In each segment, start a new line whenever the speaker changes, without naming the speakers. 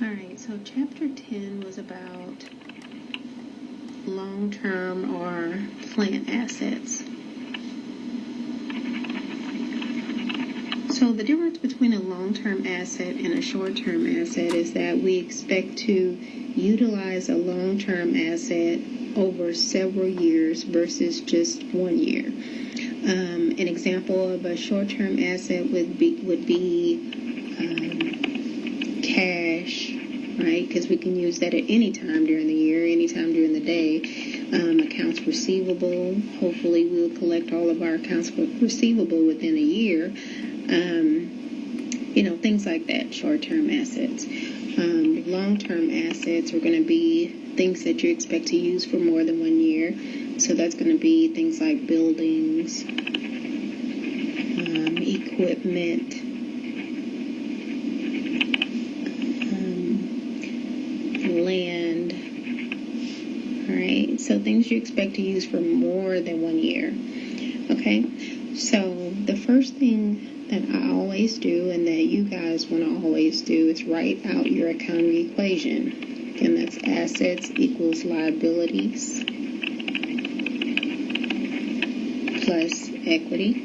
Alright, so chapter 10 was about long-term or plant assets. So the difference between a long-term asset and a short-term asset is that we expect to utilize a long-term asset over several years versus just 1 year. An example of a short-term asset would be cash, right? Because we can use that at any time during the year, any time during the day. Accounts receivable. Hopefully, we'll collect all of our accounts receivable within a year. Things like that, short-term assets. Long-term assets are going to be things that you expect to use for more than 1 year. So that's going to be things like buildings, equipment, land. All right, so things you expect to use for more than 1 year. Okay, so the first thing that I always do and that you guys want to always do is write out your accounting equation. Again, that's assets equals liabilities plus equity.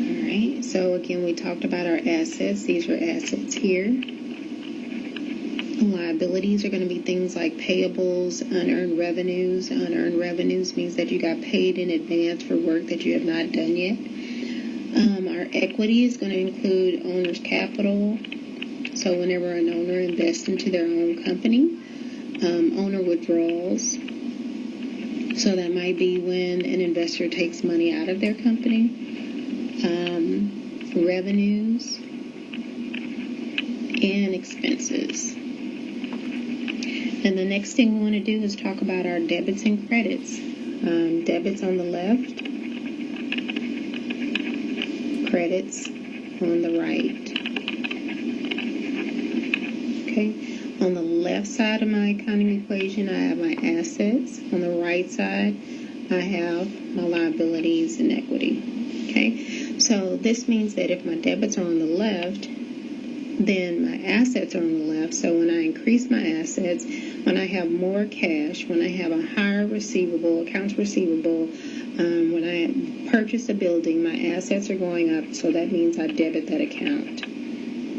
All right, so again, we talked about our assets. These are assets here. Liabilities are going to be things like payables, unearned revenues. Unearned revenues means that you got paid in advance for work that you have not done yet. Our equity is going to include owner's capital. So whenever an owner invests into their own company, owner withdrawals. So that might be when an investor takes money out of their company. Revenues and expenses. And the next thing we want to do is talk about our debits and credits. Debits on the left, credits on the right. Okay, on the left side of my accounting equation, I have my assets. On the right side, I have my liabilities and equity. Okay, so this means that if my debits are on the left, then my assets are on the left. So when I increase my assets, when I have more cash, when I have a higher accounts receivable, when I purchase a building, my assets are going up, so that means I debit that account.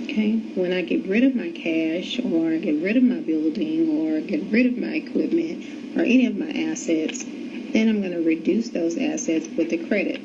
Okay? When I get rid of my cash, or get rid of my building, or get rid of my equipment, or any of my assets, then I'm going to reduce those assets with the credit.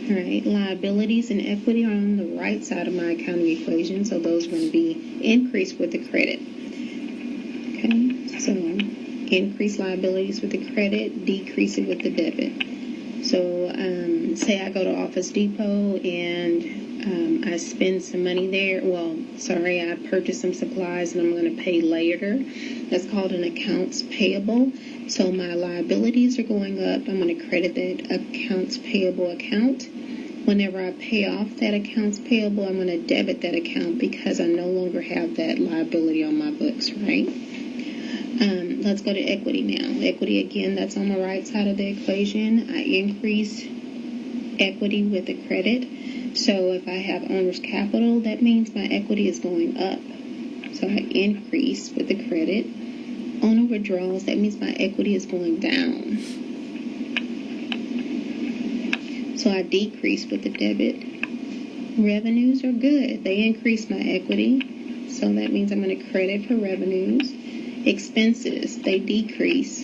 All right, liabilities and equity are on the right side of my accounting equation, so those are going to be increased with the credit. Okay, so increase liabilities with the credit, decrease it with the debit. So say I go to Office Depot and I spend some money there. I purchase some supplies and I'm going to pay later. That's called an accounts payable. So my liabilities are going up. I'm going to credit that accounts payable account. Whenever I pay off that accounts payable, I'm going to debit that account because I no longer have that liability on my books, right? Let's go to equity now. Equity, again, that's on the right side of the equation. I increase equity with the credit. So if I have owner's capital, that means my equity is going up. So I increase with the credit. Owner withdrawals, that means my equity is going down. So I decrease with the debit. Revenues are good. They increase my equity. So that means I'm going to credit for revenues. Expenses, they decrease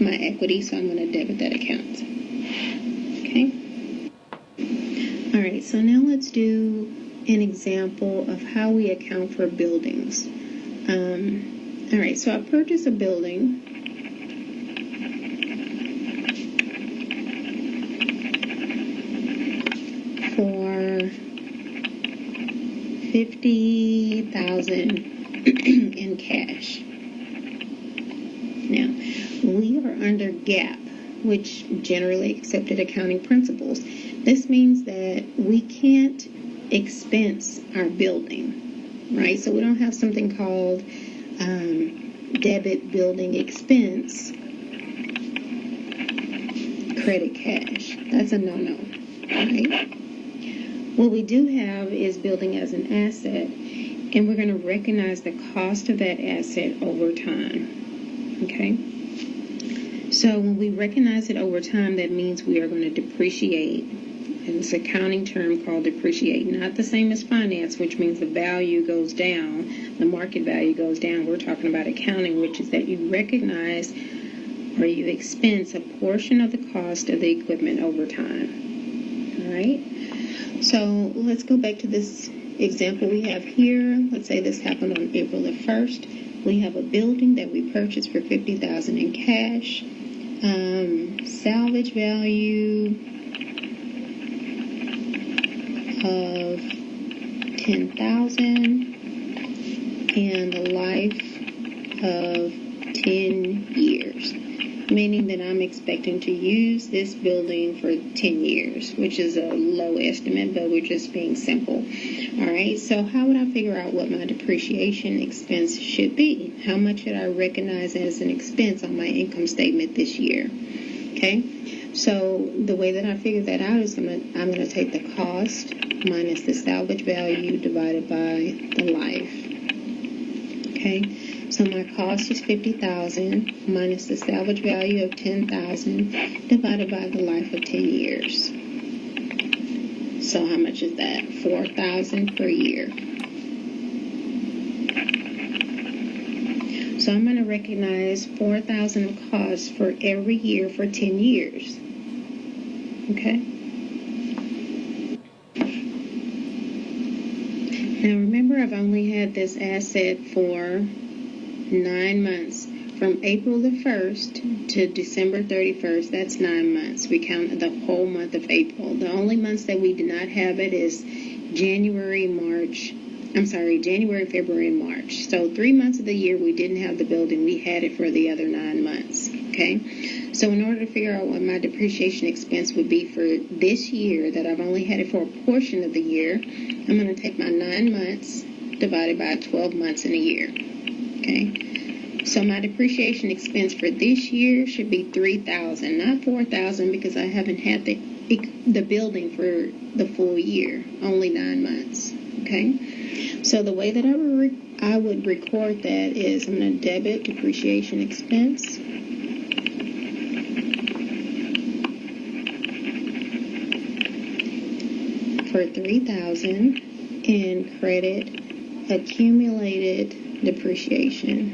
my equity, so I'm going to debit that account. Okay? All right, so now let's do an example of how we account for buildings. All right, so I purchased a building. For $50,000 in cash. Now, we are under GAAP, which generally accepted accounting principles. This means that we can't expense our building, right? So we don't have something called debit building expense, credit cash. That's a no-no, right? What we do have is building as an asset, and we're going to recognize the cost of that asset over time. Okay? So when we recognize it over time, that means we are going to depreciate. And it's an accounting term called depreciate. Not the same as finance, which means the value goes down, the market value goes down. We're talking about accounting, which is that you recognize or you expense a portion of the cost of the equipment over time. All right? So let's go back to this example we have here. Let's say this happened on April the 1st. We have a building that we purchased for $50,000 in cash. Salvage value of $10,000 and a life of 10 years. Meaning that I'm expecting to use this building for 10 years, which is a low estimate, but we're just being simple. All right, so how would I figure out what my depreciation expense should be? How much should I recognize as an expense on my income statement this year? Okay, so the way that I figure that out is I'm going to take the cost minus the salvage value divided by the life. Okay. So my cost is $50,000 minus the salvage value of $10,000 divided by the life of 10 years. So how much is that? $4,000 per year. So I'm going to recognize $4,000 of cost for every year for 10 years. Okay? Now remember, I've only had this asset for 9 months. From April the 1st to December 31st, that's 9 months. We count the whole month of April. The only months that we did not have it is January, February, and March. So 3 months of the year we didn't have the building. We had it for the other 9 months. Okay? So in order to figure out what my depreciation expense would be for this year, that I've only had it for a portion of the year, I'm going to take my 9 months divided by 12 months in a year. Okay, so my depreciation expense for this year should be $3,000, not $4,000, because I haven't had the building for the full year, only 9 months. Okay, so the way that I would record that is I'm going to debit depreciation expense for $3,000 and credit accumulated depreciation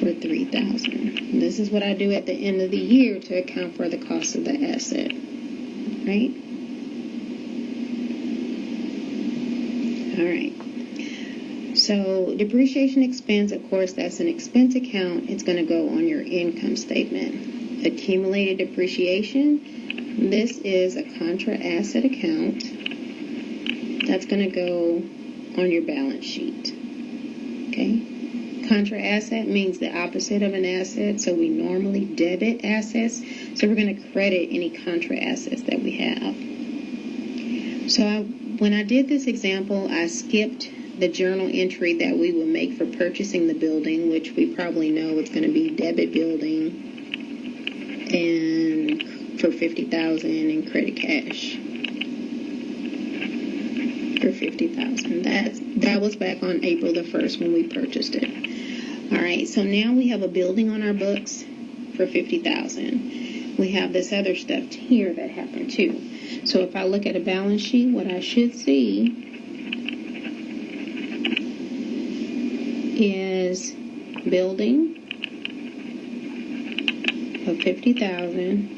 for $3,000. This is what I do at the end of the year to account for the cost of the asset, right? All right. So depreciation expense, of course, that's an expense account. It's going to go on your income statement. Accumulated depreciation, this is a contra asset account that's going to go on your balance sheet. Okay? Contra asset means the opposite of an asset, so we normally debit assets, so we're going to credit any contra assets that we have. So when I did this example, I skipped the journal entry that we would make for purchasing the building, which we probably know it's going to be debit building and for $50,000 in credit cash for $50,000. That was back on April the 1st when we purchased it. All right, so now we have a building on our books for $50,000. We have this other stuff here that happened too. So if I look at a balance sheet, what I should see is building of $50,000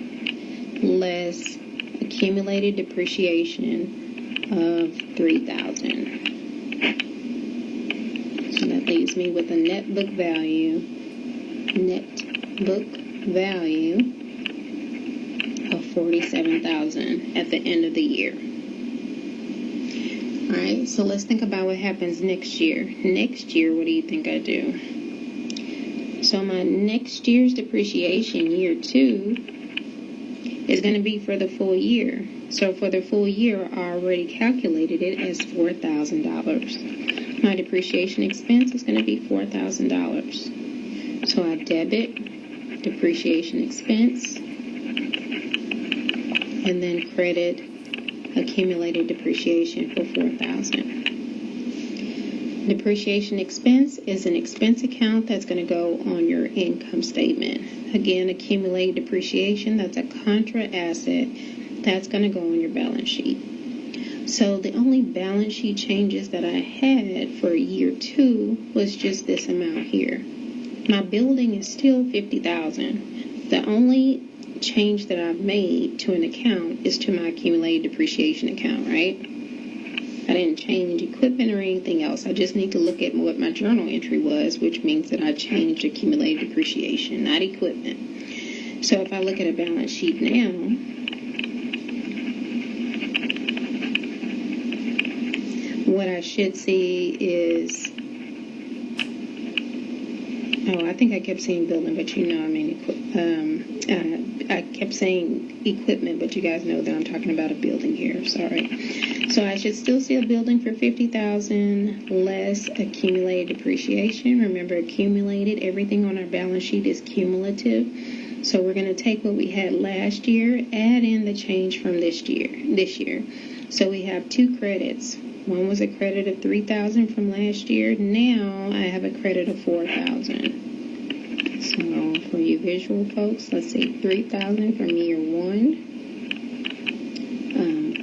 less accumulated depreciation of $3,000. So that leaves me with a net book value of $47,000 at the end of the year. All right, so let's think about what happens next year. Next year, what do you think I do? So my next year's depreciation, year 2, is going to be for the full year. So for the full year, I already calculated it as $4,000. My depreciation expense is going to be $4,000. So I debit depreciation expense, and then credit accumulated depreciation for $4,000. Depreciation expense is an expense account that's going to go on your income statement. Again, accumulated depreciation, that's a contra asset that's going to go on your balance sheet. So the only balance sheet changes that I had for year 2 was just this amount here. My building is still $50,000. The only change that I've made to an account is to my accumulated depreciation account, right? I didn't change equipment or anything else. I just need to look at what my journal entry was, which means that I changed accumulated depreciation, not equipment. So if I look at a balance sheet now, what I should see is, I think I kept saying building, but you know I mean I kept saying equipment, but you guys know that I'm talking about a building here. Sorry. So I should still see a building for $50,000 less accumulated depreciation. Remember, accumulated, everything on our balance sheet is cumulative. So we're going to take what we had last year, add in the change from this year. So we have 2 credits. One was a credit of $3,000 from last year. Now I have a credit of $4,000. So for you visual folks, let's see, $3,000 from year 1,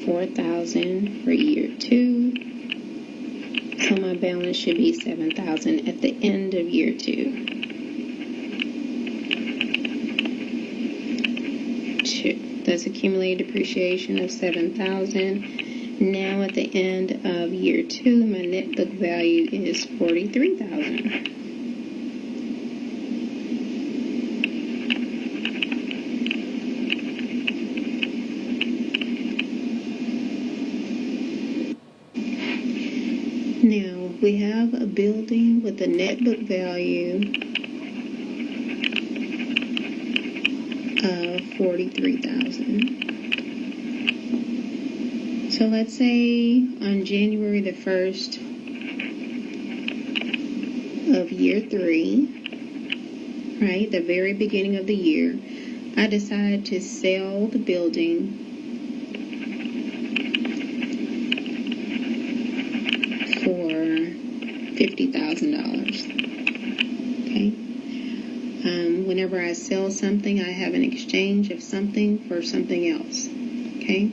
$4,000 for year 2. So my balance should be $7,000 at the end of year 2. That's accumulated depreciation of $7,000. Now at the end of year 2, my net book value is $43,000. Now we have a building with a net book value of $43,000. So let's say on January the 1st of year 3, right, the very beginning of the year, I decide to sell the building for $50,000. Okay. Whenever I sell something, I have an exchange of something for something else. Okay.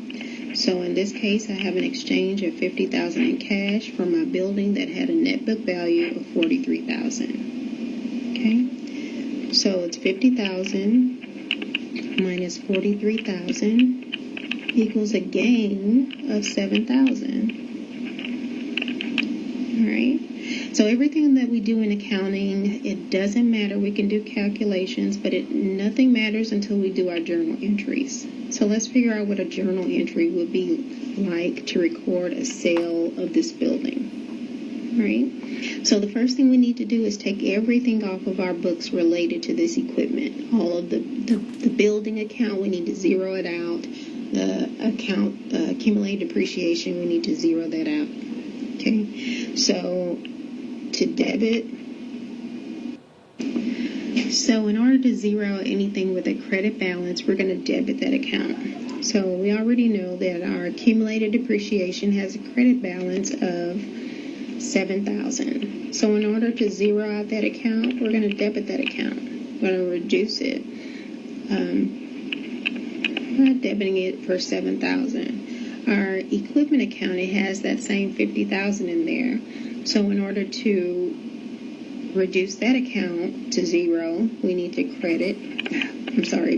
So in this case, I have an exchange of $50,000 in cash for my building that had a net book value of $43,000. Okay. So it's $50,000 minus $43,000 equals a gain of $7,000. All right. So everything that we do in accounting, it doesn't matter. We can do calculations, but nothing matters until we do our journal entries. So let's figure out what a journal entry would be like to record a sale of this building. All right. So the first thing we need to do is take everything off of our books related to this equipment. All of the building account, we need to zero it out. The account accumulated depreciation, we need to zero that out. Okay. So to debit. So in order to zero out anything with a credit balance, we're going to debit that account. So we already know that our accumulated depreciation has a credit balance of $7,000. So in order to zero out that account, we're going to debit that account. We're going to reduce it. We're not debiting it for $7,000. Our equipment account, it has that same $50,000 in there. So in order to reduce that account to zero, we need to credit,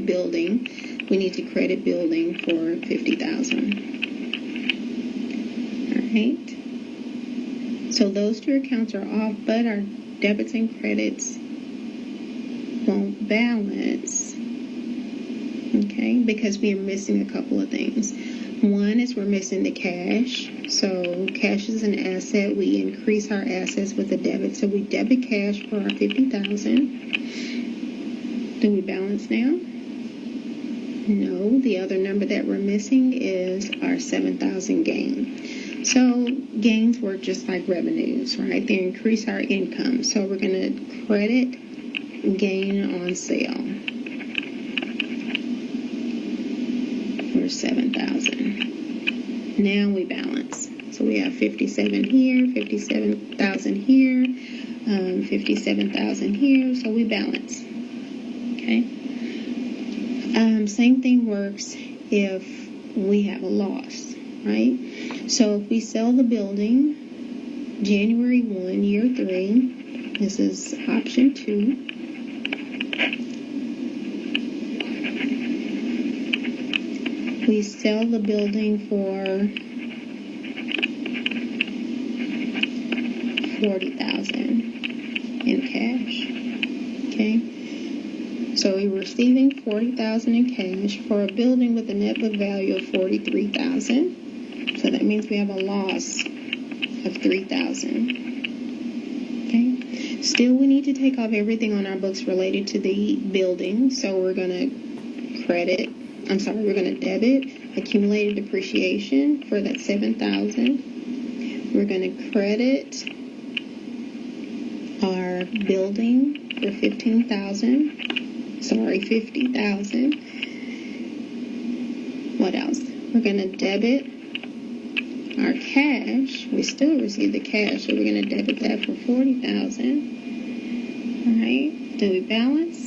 building. We need to credit building for $50,000. All right. So those 2 accounts are off, but our debits and credits won't balance. Okay, because we are missing a couple of things. One is we're missing the cash. So cash is an asset. We increase our assets with a debit. So we debit cash for our $50,000. Do we balance now? No. The other number that we're missing is our $7,000 gain. So gains work just like revenues, right? They increase our income. So we're going to credit gain on sale. 57,000. Now we balance. So we have 57 here, 57,000 here, 57,000 here. So we balance. Okay. Same thing works if we have a loss, right? So if we sell the building January 1, year 3, this is option 2. We sell the building for $40,000 in cash. Okay. So we're receiving $40,000 in cash for a building with a net book value of $43,000. So that means we have a loss of $3,000. Okay. Still, we need to take off everything on our books related to the building. So we're going to we're going to debit accumulated depreciation for that $7,000. We're going to credit our building for $50,000. What else? We're going to debit our cash. We still receive the cash, so we're going to debit that for $40,000. All right. Do we balance?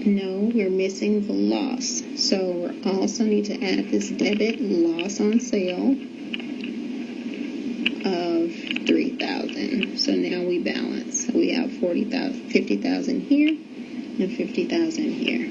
No, we're missing the loss. So we also need to add this debit loss on sale of $3,000. So now we balance. So we have $50,000 here and $50,000 here.